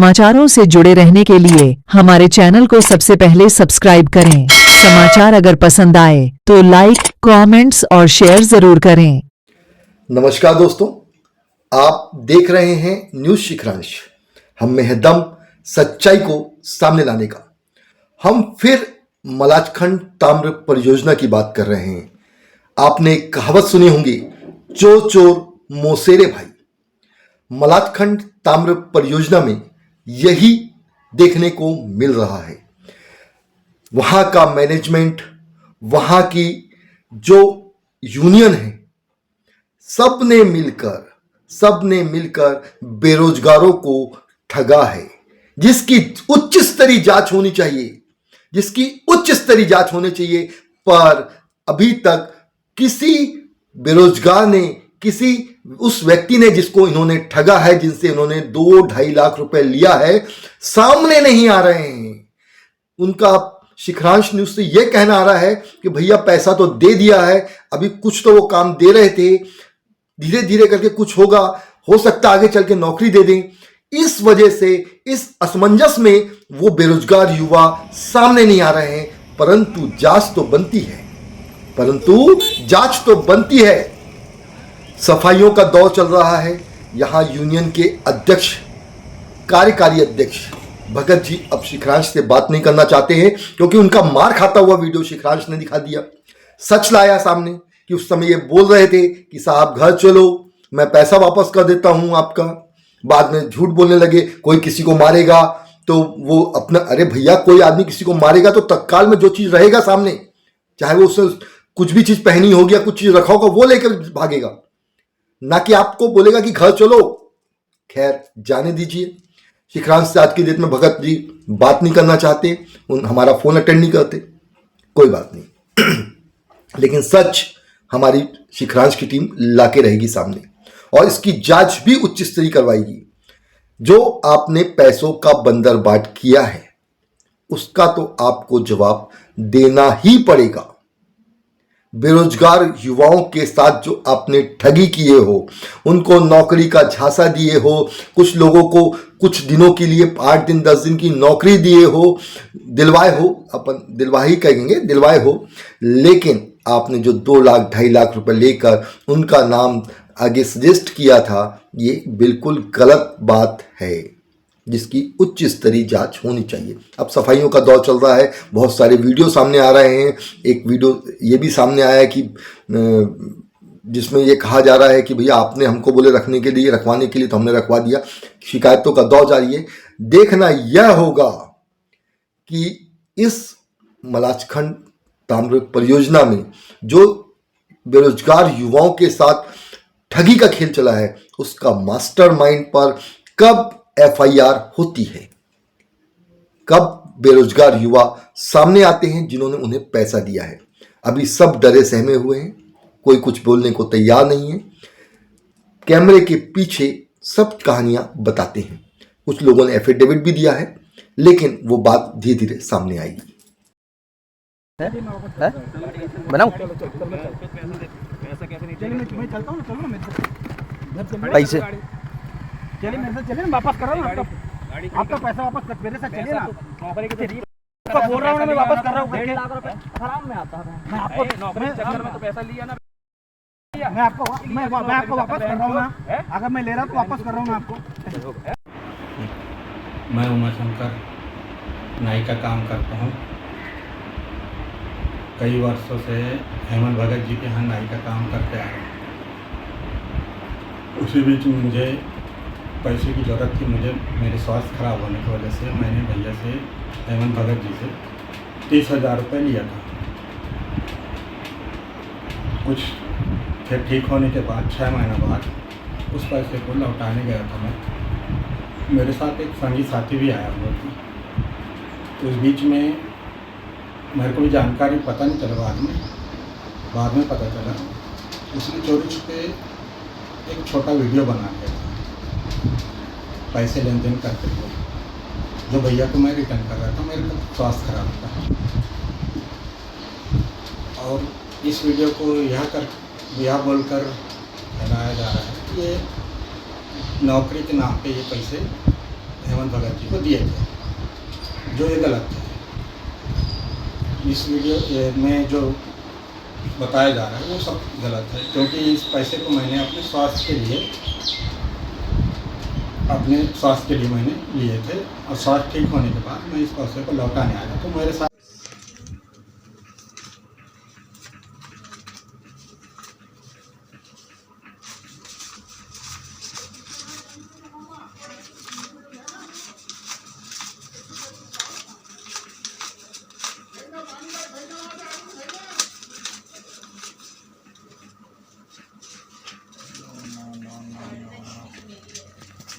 समाचारों से जुड़े रहने के लिए हमारे चैनल को सबसे पहले सब्सक्राइब करें। समाचार अगर पसंद आए तो लाइक, कमेंट्स और शेयर जरूर करें। नमस्कार दोस्तों, आप देख रहे हैं न्यूज शिखरांश। हम में है दम सच्चाई को सामने लाने का। हम फिर मलाजखंड ताम्र परियोजना की बात कर रहे हैं। आपने एक कहावत सुनी होंगी, चोर चोर मौसेरे भाई। मलाजखंड ताम्र परियोजना में यही देखने को मिल रहा है। वहां का मैनेजमेंट, वहां की जो यूनियन है, सबने मिलकर बेरोजगारों को ठगा है, जिसकी उच्च स्तरीय जांच होनी चाहिए, पर अभी तक किसी बेरोजगार ने, किसी उस व्यक्ति ने जिसको इन्होंने ठगा है, जिनसे इन्होंने 2-2.5 लाख रुपए लिया है, सामने नहीं आ रहे हैं। उनका शिखरांश न्यूज से यह कहना आ रहा है कि भैया पैसा तो दे दिया है, अभी कुछ तो वो काम दे रहे थे, धीरे धीरे करके कुछ होगा, हो सकता आगे चल के नौकरी दे दें। इस वजह से इस असमंजस में वो बेरोजगार युवा सामने नहीं आ रहे हैं। परंतु जांच तो बनती है। सफाइयों का दौर चल रहा है। यहां यूनियन के अध्यक्ष, कार्यकारी अध्यक्ष भगत जी अब शिखरांश से बात नहीं करना चाहते हैं, क्योंकि उनका मार खाता हुआ वीडियो शिखरांश ने दिखा दिया। सच लाया सामने कि उस समय ये बोल रहे थे कि साहब घर चलो, मैं पैसा वापस कर देता हूं आपका। बाद में झूठ बोलने लगे, कोई किसी को मारेगा तो वो अपना, अरे भैया कोई आदमी किसी को मारेगा तो तत्काल में जो चीज रहेगा सामने, चाहे वो उसने कुछ भी चीज पहनी होगी या कुछ चीज रखा होगा, वो लेकर भागेगा, ना कि आपको बोलेगा कि घर चलो। खैर जाने दीजिए। शिखरांश से आज की डेट में भगत जी बात नहीं करना चाहते, हमारा फोन अटेंड नहीं करते, कोई बात नहीं। लेकिन सच हमारी शिखरांश की टीम लाके रहेगी सामने, और इसकी जांच भी उच्च स्तरीय करवाएगी। जो आपने पैसों का बंदरबाट किया है, उसका तो आपको जवाब देना ही पड़ेगा। बेरोजगार युवाओं के साथ जो आपने ठगी किए हो, उनको नौकरी का झांसा दिए हो, कुछ लोगों को कुछ दिनों के लिए 8 दिन 10 दिन की नौकरी दिए हो, दिलवाए हो, लेकिन आपने जो 2 लाख 2.5 लाख रुपए लेकर उनका नाम आगे सजेस्ट किया था, ये बिल्कुल गलत बात है, जिसकी उच्च स्तरीय जांच होनी चाहिए। अब सफाइयों का दौर चल रहा है, बहुत सारे वीडियो सामने आ रहे हैं। एक वीडियो ये भी सामने आया है कि जिसमें ये कहा जा रहा है कि भैया आपने हमको बोले रखवाने के लिए तो हमने रखवा दिया। शिकायतों का दौर जारी है। देखना यह होगा कि इस मलाजखंड ताम्र परियोजना में जो बेरोजगार युवाओं के साथ ठगी का खेल चला है, उसका मास्टरमाइंड पर कब FIR होती है, कब बेरोजगार युवा सामने आते हैं जिन्होंने उन्हें पैसा दिया है। अभी सब डरे सहमे हुए हैं, कोई कुछ बोलने को तैयार नहीं है। कैमरे के पीछे सब कहानियां बताते हैं। कुछ लोगों ने एफिडेविट भी दिया है, लेकिन वो बात धीरे धीरे सामने आएगी। बनाऊं पैसे, चलिए मेरे साथ चलिए, वापस कर रहा हूँ आपका पैसा वापस कर, मेरे साथ चलिए ना। आपका बोल रहा हूँ मैं वापस कर रहा हूँ। 1.5 लाख रुपए खराब में आता है। मैं आपको नौकरी चक्कर में तो पैसा लिया ना, मैं आपको वापस कर रहा हूँ ना। अगर मैं ले रहा हूँ तो वापस कर रहा हूँ मैं आपको। मैं उमाशंकर नाई का काम करता हूँ। कई वर्षों से हेमंत भगत जी के यहाँ नाई का काम करते आ रहे हैं। उसी बीच मुझे पैसे की ज़रूरत थी। मुझे मेरे स्वास्थ्य खराब होने की वजह से मैंने भैया से, हेमंत भगत जी से 30,000 रुपये लिया था। कुछ फिर ठीक होने के बाद 6 महीना बाद उस पैसे को लौटाने गया था मैं। मेरे साथ एक संगी साथी भी आया हुआ था। उस बीच में मेरे को भी जानकारी पता नहीं चला, बाद में पता चला। उसने चोरी छुपे एक छोटा वीडियो बना दिया था पैसे लेन देन करते हुए, जो भैया को मैं रिटर्न कर रहा था। मेरे को स्वास्थ्य खराब था, और इस वीडियो को यह बोलकर फैलाया जा रहा है कि ये नौकरी के नाम पे ये पैसे हेमंत भगत जी को दिए थे, जो ये गलत है। इस वीडियो में जो बताया जा रहा है वो सब गलत है, क्योंकि इस पैसे को मैंने अपने स्वास्थ्य के लिए मैंने लिए थे, और स्वास्थ्य ठीक होने के बाद मैं इस पैसे को लौटाने आया। तो मेरे साथ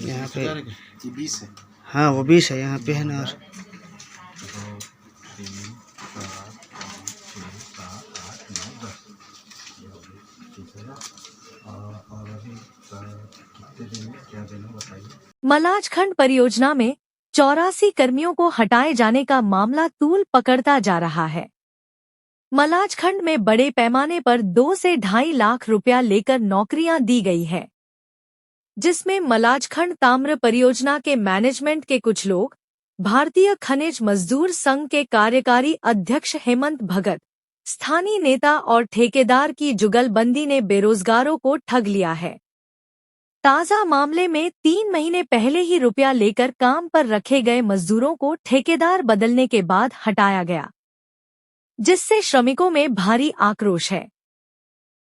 यहाँ पे 20 है। हाँ वो 20 है, यहाँ पे है ना। और मलाजखंड परियोजना में 84 कर्मियों को हटाए जाने का मामला तूल पकड़ता जा रहा है। मलाजखंड में बड़े पैमाने पर 2 से 2.5 लाख रुपया लेकर नौकरियां दी गई है, जिसमें मलाजखंड ताम्र परियोजना के मैनेजमेंट के कुछ लोग, भारतीय खनिज मजदूर संघ के कार्यकारी अध्यक्ष हेमंत भगत, स्थानीय नेता और ठेकेदार की जुगलबंदी ने बेरोजगारों को ठग लिया है। ताजा मामले में 3 महीने पहले ही रुपया लेकर काम पर रखे गए मजदूरों को ठेकेदार बदलने के बाद हटाया गया, जिससे श्रमिकों में भारी आक्रोश है।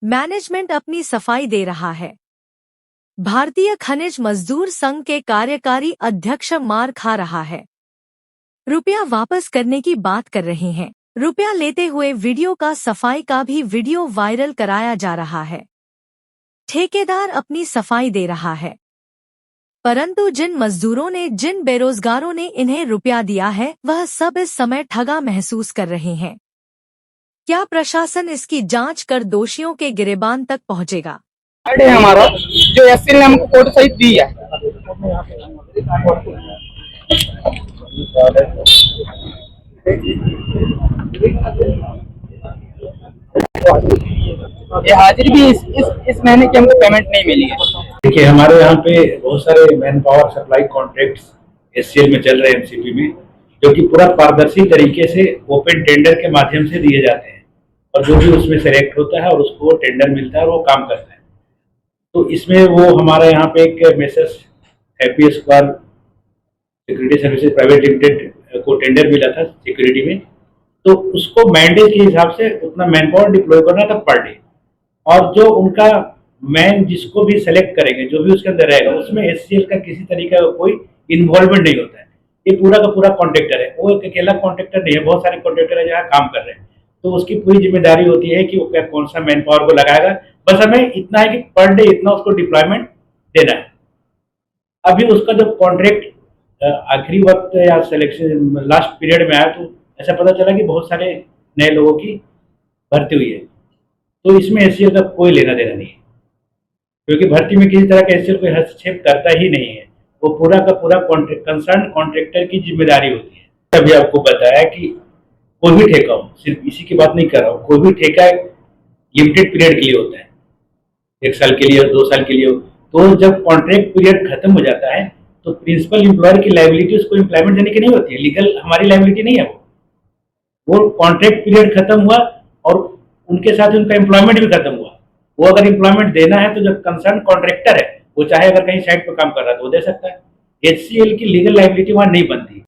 मैनेजमेंट अपनी सफाई दे रहा है। भारतीय खनिज मजदूर संघ के कार्यकारी अध्यक्ष मार खा रहा है, रुपया वापस करने की बात कर रहे हैं। रुपया लेते हुए वीडियो का सफाई का भी वीडियो वायरल कराया जा रहा है। ठेकेदार अपनी सफाई दे रहा है, परंतु जिन मजदूरों ने, जिन बेरोजगारों ने इन्हें रुपया दिया है, वह सब इस समय ठगा महसूस कर रहे हैं। क्या प्रशासन इसकी जांच कर दोषियों के गिरेबान तक पहुंचेगा? है हमारा जो एससी ने हमको कोड सहित दी है। ये हाजिरी भी इस महीने की हमको पेमेंट नहीं मिली है। देखिए हमारे यहाँ पे बहुत सारे man power supply contracts SCL में चल रहे हैं, एमसीपी में, जो कि पूरा पारदर्शी तरीके से ओपन टेंडर के माध्यम से दिए जाते हैं, और जो भी उसमें सेलेक्ट होता है और उसको टेंडर मिलता है और वो काम करता है। तो इसमें वो हमारा यहाँ पे एक messrs happy square security services private limited को टेंडर मिला था सिक्योरिटी में, तो उसको मैंडेट के हिसाब से उतना मैन पावर डिप्लॉय करना था पर डे, और जो उनका मैन जिसको भी सेलेक्ट करेंगे, जो भी उसके अंदर रहेगा, उसमें एससीएल का किसी तरीके का कोई इन्वॉल्वमेंट नहीं होता है। ये पूरा का पूरा कॉन्ट्रैक्टर है, वो एक अकेला कॉन्ट्रैक्टर नहीं है, बहुत सारे कॉन्ट्रैक्टर है जहाँ काम कर रहे हैं। तो उसकी पूरी जिम्मेदारी होती है कि वो क्या कौन सा मैन पावर को लगाएगा। बस हमें इतना है कि पर डे इतना उसको डिप्लॉयमेंट देना है। अभी उसका जब कॉन्ट्रैक्ट आखिरी वक्त या सिलेक्शन लास्ट पीरियड में आया, तो ऐसा पता चला कि बहुत सारे नए लोगों की भर्ती हुई है। तो इसमें एससीएल का कोई लेना देना नहीं है, क्योंकि भर्ती में किसी तरह का एससीएल कोई हस्तक्षेप करता ही नहीं है। वो पूरा का पूरा कंसर्न कॉन्ट्रैक्टर की जिम्मेदारी होती है। अभी आपको बताया कि कोई भी ठेका हो, सिर्फ इसी की बात नहीं कर रहा हूँ, कोई भी ठेका लिमिटेड पीरियड के लिए होता है, 1 साल के लिए, 2 साल के लिए हो। तो जब कॉन्ट्रैक्ट पीरियड खत्म हो जाता है, तो प्रिंसिपल एम्प्लॉयर की लायबिलिटी उसको एम्प्लॉयमेंट देने की नहीं होती है। लीगल हमारी लायबिलिटी नहीं है। वो कॉन्ट्रैक्ट पीरियड खत्म हुआ और उनके साथ उनका एम्प्लॉयमेंट भी खत्म हुआ। वो अगर एम्प्लॉयमेंट देना है तो जब कंसर्न कॉन्ट्रैक्टर है, वो चाहे अगर कहीं साइट पर काम कर रहा है तो वो दे सकता है। एचसीएल की लीगल लायबिलिटी वहां नहीं बनती।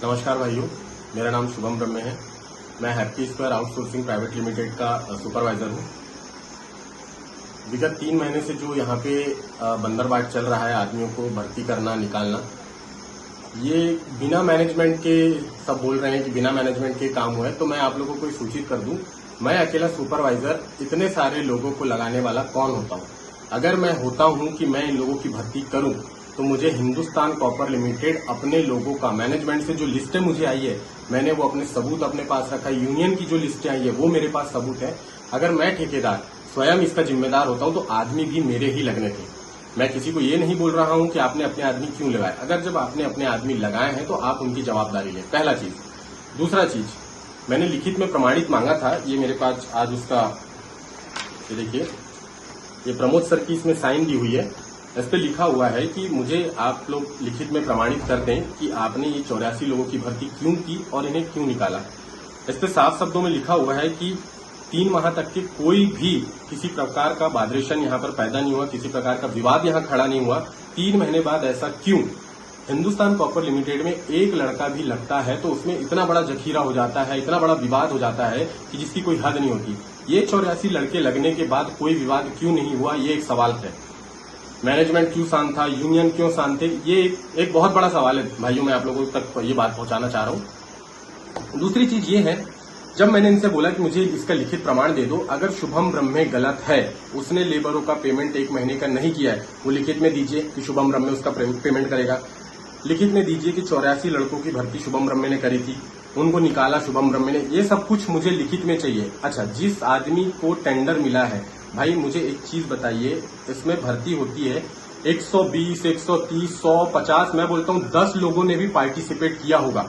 नमस्कार भाइयों, मेरा नाम शुभम ब्रह्मे है। मैं happy square outsourcing private limited का सुपरवाइजर हूँ। विगत 3 महीने से जो यहाँ पे बंदरबाट चल रहा है, आदमियों को भर्ती करना निकालना, ये बिना मैनेजमेंट के, सब बोल रहे हैं कि बिना मैनेजमेंट के काम हुआ है। तो मैं आप लोगों को सूचित कर दूं, मैं अकेला सुपरवाइजर इतने सारे लोगों को लगाने वाला कौन होता हूँ। अगर मैं होता हूँ कि मैं इन लोगों की भर्ती करूँ, तो मुझे हिंदुस्तान कॉपर लिमिटेड अपने लोगों का मैनेजमेंट से जो लिस्टें मुझे आई है, मैंने वो अपने सबूत अपने पास रखा है। यूनियन की जो लिस्टें आई है वो मेरे पास सबूत है। अगर मैं ठेकेदार स्वयं इसका जिम्मेदार होता हूं तो आदमी भी मेरे ही लगने थे। मैं किसी को ये नहीं बोल रहा हूं कि आपने अपने आदमी क्यों लगाए। अगर जब आपने अपने आदमी लगाए हैं तो आप उनकी जवाबदारी लें, पहला चीज। दूसरा चीज, मैंने लिखित में प्रमाणित मांगा था, ये मेरे पास आज उसका, ये देखिए, ये प्रमोद सर की इसमें साइन दी हुई है। इस पे लिखा हुआ है कि मुझे आप लोग लिखित में प्रमाणित कर दें कि आपने ये 84 लोगों की भर्ती क्यों की और इन्हें क्यों निकाला। इस पे साफ शब्दों में लिखा हुआ है कि 3 माह तक के कोई भी किसी प्रकार का वाइब्रेशन यहाँ पर पैदा नहीं हुआ, किसी प्रकार का विवाद यहाँ खड़ा नहीं हुआ। 3 महीने बाद ऐसा क्यों? हिंदुस्तान कॉपर लिमिटेड में एक लड़का भी लगता है तो उसमें इतना बड़ा जखीरा हो जाता है, इतना बड़ा विवाद हो जाता है कि जिसकी कोई हद नहीं होती। ये 84 लड़के लगने के बाद कोई विवाद क्यों नहीं हुआ, ये एक सवाल है। मैनेजमेंट क्यों शांत था, यूनियन क्यों शांत थे, ये एक बहुत बड़ा सवाल है भाइयों। मैं आप लोगों तक ये बात पहुंचाना चाह रहा हूं। दूसरी चीज ये है, जब मैंने इनसे बोला कि मुझे इसका लिखित प्रमाण दे दो, अगर शुभम ब्रह्मे गलत है, उसने लेबरों का पेमेंट 1 महीने का नहीं किया है, वो लिखित में दीजिए कि शुभम ब्रह्मे उसका पेमेंट करेगा। लिखित में दीजिए कि 84 लड़कों की भर्ती शुभम ब्रह्मे ने करी थी, उनको निकाला शुभम ब्रह्मे ने। ये सब कुछ मुझे लिखित में चाहिए। अच्छा, जिस आदमी को टेंडर मिला है, भाई मुझे एक चीज बताइए, इसमें भर्ती होती है 120, 130, 150, मैं बोलता हूं 10 लोगों ने भी पार्टिसिपेट किया होगा।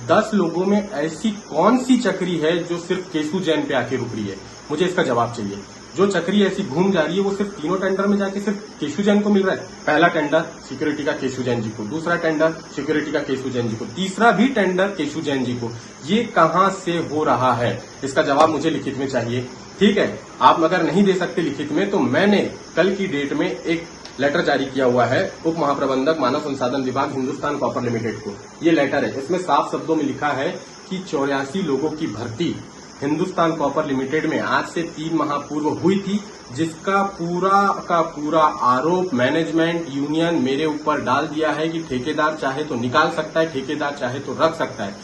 10 लोगों में ऐसी कौन सी चक्री है जो सिर्फ केशु जैन पे आके रुक रही है? मुझे इसका जवाब चाहिए। जो चक्री ऐसी घूम जा रही है वो सिर्फ तीनों टेंडर में जाके सिर्फ केशु जैन को मिल रहा है। पहला टेंडर सिक्योरिटी का केशु जैन जी को, दूसरा टेंडर सिक्योरिटी का केशु जैन जी को, तीसरा भी टेंडर केशु जैन जी को। ये कहां से हो रहा है? इसका जवाब मुझे लिखित में चाहिए। ठीक है, आप अगर नहीं दे सकते लिखित में, तो मैंने कल की डेट में एक लेटर जारी किया हुआ है उप महाप्रबंधक मानव संसाधन विभाग हिंदुस्तान कॉपर लिमिटेड को। ये लेटर है, इसमें साफ शब्दों में लिखा है कि 84 लोगों की भर्ती हिंदुस्तान कॉपर लिमिटेड में आज से 3 माह पूर्व हुई थी, जिसका पूरा का पूरा आरोप मैनेजमेंट यूनियन मेरे ऊपर डाल दिया है कि ठेकेदार चाहे तो निकाल सकता है, ठेकेदार चाहे तो रख सकता है।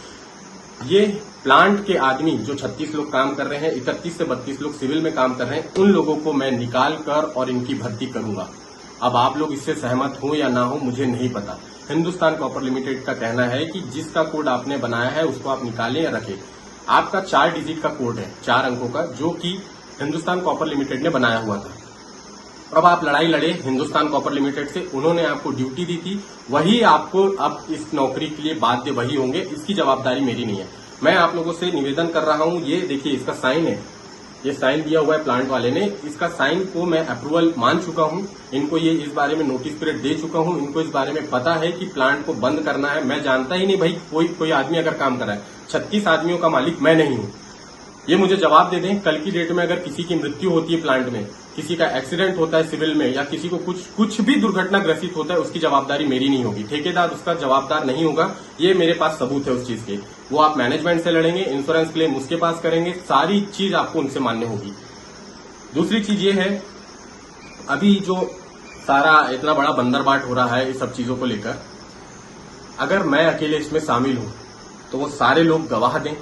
ये प्लांट के आदमी जो 36 लोग काम कर रहे हैं, 31 से 32 लोग सिविल में काम कर रहे हैं, उन लोगों को मैं निकाल कर और इनकी भर्ती करूंगा। अब आप लोग इससे सहमत हो या ना हो मुझे नहीं पता। हिंदुस्तान कॉपर लिमिटेड का कहना है कि जिसका कोड आपने बनाया है उसको आप निकालें या रखें। आपका 4 डिजिट का कोड है, 4 अंकों का, जो कि हिंदुस्तान कॉपर लिमिटेड ने बनाया हुआ था। अब आप लड़ाई लड़े हिंदुस्तान कॉपर लिमिटेड से, उन्होंने आपको ड्यूटी दी थी, वही आपको अब इस नौकरी के लिए बाध्य वही होंगे। इसकी जवाबदारी मेरी नहीं है। मैं आप लोगों से निवेदन कर रहा हूं, ये देखिए इसका साइन है, ये साइन दिया हुआ है प्लांट वाले ने। इसका साइन को मैं अप्रूवल मान चुका हूं, इनको ये इस बारे में नोटिस पीरियड दे चुका हूं, इनको इस बारे में पता है कि प्लांट को बंद करना है। मैं जानता ही नहीं भाई कोई आदमी अगर काम कर रहा है, 36 आदमियों का मालिक मैं नहीं हूं। ये मुझे जवाब दे दें, कल की डेट में अगर किसी की मृत्यु होती है प्लांट में, किसी का एक्सीडेंट होता है सिविल में, या किसी को कुछ भी दुर्घटना ग्रसित होता है, उसकी जवाबदारी मेरी नहीं होगी, ठेकेदार उसका जवाबदार नहीं होगा। ये मेरे पास सबूत है उस चीज के। वो आप मैनेजमेंट से लड़ेंगे, इंश्योरेंस क्लेम उसके पास करेंगे, सारी चीज आपको उनसे मान्य होगी। दूसरी चीज ये है, अभी जो सारा इतना बड़ा बंदरबाट हो रहा है इस सब चीजों को लेकर, अगर मैं अकेले इसमें शामिल हूं तो वो सारे लोग गवाह दें,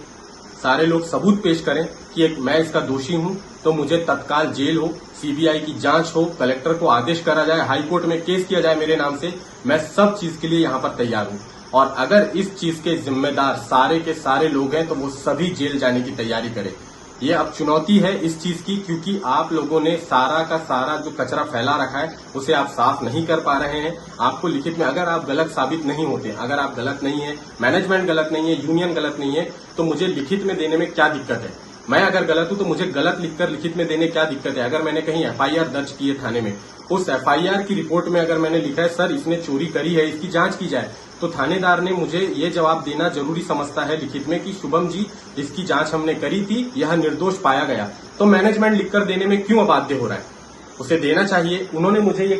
सारे लोग सबूत पेश करें कि मैं इसका दोषी हूं, तो मुझे तत्काल जेल हो, सीबीआई की जांच हो, कलेक्टर को आदेश करा जाए, हाई कोर्ट में केस किया जाए मेरे नाम से। मैं सब चीज के लिए यहां पर तैयार हूं। और अगर इस चीज के जिम्मेदार सारे के सारे लोग हैं तो वो सभी जेल जाने की तैयारी करें। ये अब चुनौती है इस चीज की, क्योंकि आप लोगों ने सारा का सारा जो कचरा फैला रखा है उसे आप साफ नहीं कर पा रहे हैं। आपको लिखित में, अगर आप गलत साबित नहीं होते, अगर आप गलत नहीं है, मैनेजमेंट गलत नहीं है, यूनियन गलत नहीं है, तो मुझे लिखित में देने में क्या दिक्कत है? मैं अगर गलत हूं तो मुझे गलत लिखकर लिखित में देने क्या दिक्कत है? अगर मैंने कहीं एफआईआर दर्ज की है थाने में, उस एफआईआर की रिपोर्ट में अगर मैंने लिखा है सर इसने चोरी करी है, इसकी जांच की जाए, तो थानेदार ने मुझे ये जवाब देना जरूरी समझता है लिखित में कि शुभम जी इसकी जांच हमने करी थी, यह निर्दोष पाया गया। तो मैनेजमेंट लिखकर देने में क्यों अबाध्य हो रहा है? उसे देना चाहिए। उन्होंने मुझे ये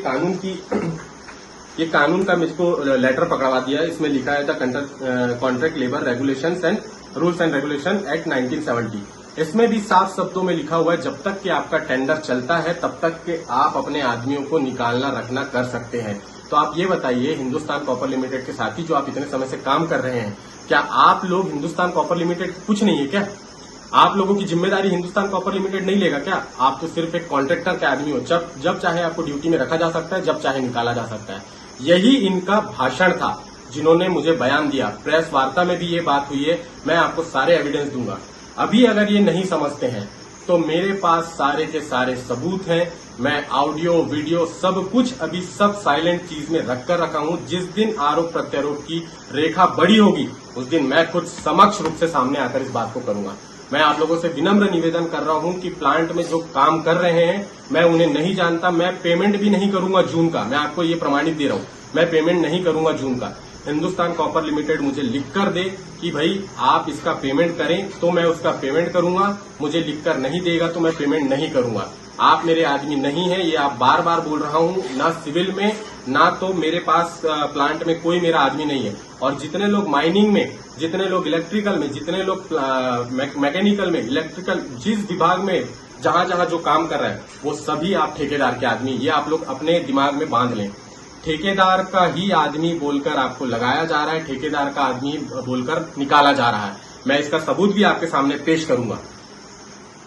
कानून का मुझको लेटर पकड़वा दिया है। इसमें लिखा है the contract labour regulations and rules and regulation act 1970। इसमें भी साफ शब्दों में लिखा हुआ है जब तक कि आपका टेंडर चलता है तब तक के आप अपने आदमियों को निकालना रखना कर सकते हैं। तो आप ये बताइए, हिंदुस्तान कॉपर लिमिटेड के साथी जो आप इतने समय से काम कर रहे हैं, क्या आप लोग हिंदुस्तान कॉपर लिमिटेड कुछ नहीं है क्या? आप लोगों की जिम्मेदारी हिंदुस्तान कॉपर लिमिटेड नहीं लेगा क्या? आप तो सिर्फ एक कॉन्ट्रैक्टर के आदमी हो। जब चाहे आपको ड्यूटी में रखा जा सकता है, जब चाहे निकाला जा सकता है। यही इनका भाषण था जिन्होंने मुझे बयान दिया। प्रेस वार्ता में भी ये बात हुई है, मैं आपको सारे एविडेंस दूंगा। अभी अगर ये नहीं समझते हैं तो मेरे पास सारे के सारे सबूत हैं। मैं ऑडियो वीडियो सब कुछ अभी सब साइलेंट चीज में रखकर रखा हूं। जिस दिन आरोप प्रत्यारोप की रेखा बड़ी होगी उस दिन मैं खुद समक्ष रूप से सामने आकर इस बात को करूंगा। मैं आप लोगों से विनम्र निवेदन कर रहा हूं कि प्लांट में जो काम कर रहे हैं मैं उन्हें नहीं जानता, मैं पेमेंट भी नहीं करूंगा जून का, मैं आपको ये प्रमाणित दे रहा हूं, मैं पेमेंट नहीं करूंगा जून का। हिंदुस्तान कॉपर लिमिटेड मुझे लिख कर दे कि भाई आप इसका पेमेंट करें तो मैं उसका पेमेंट करूंगा, मुझे लिखकर नहीं देगा तो मैं पेमेंट नहीं करूंगा। आप मेरे आदमी नहीं है, ये आप बार बार बोल रहा हूं, ना सिविल में ना तो मेरे पास प्लांट में कोई मेरा आदमी नहीं है। और जितने लोग माइनिंग में, जितने लोग इलेक्ट्रिकल में, जितने लोग मैकेनिकल में, इलेक्ट्रिकल जिस विभाग में जहां जहां जो काम कर रहे हैं वो सभी आप ठेकेदार के आदमी, ये आप लोग अपने दिमाग में बांध लें। ठेकेदार का ही आदमी बोलकर आपको लगाया जा रहा है, ठेकेदार का आदमी बोलकर निकाला जा रहा है। मैं इसका सबूत भी आपके सामने पेश करूंगा।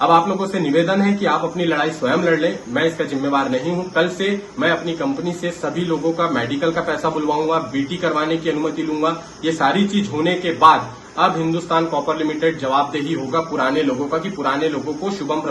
अब आप लोगों से निवेदन है कि आप अपनी लड़ाई स्वयं लड़ लें, मैं इसका जिम्मेवार नहीं हूं। कल से मैं अपनी कंपनी से सभी लोगों का मेडिकल का पैसा बुलवाऊंगा, बीटी करवाने की अनुमति लूंगा। ये सारी चीज होने के बाद अब हिंदुस्तान कॉपर लिमिटेड जवाबदेही होगा पुराने लोगों का कि पुराने लोगों को शुभम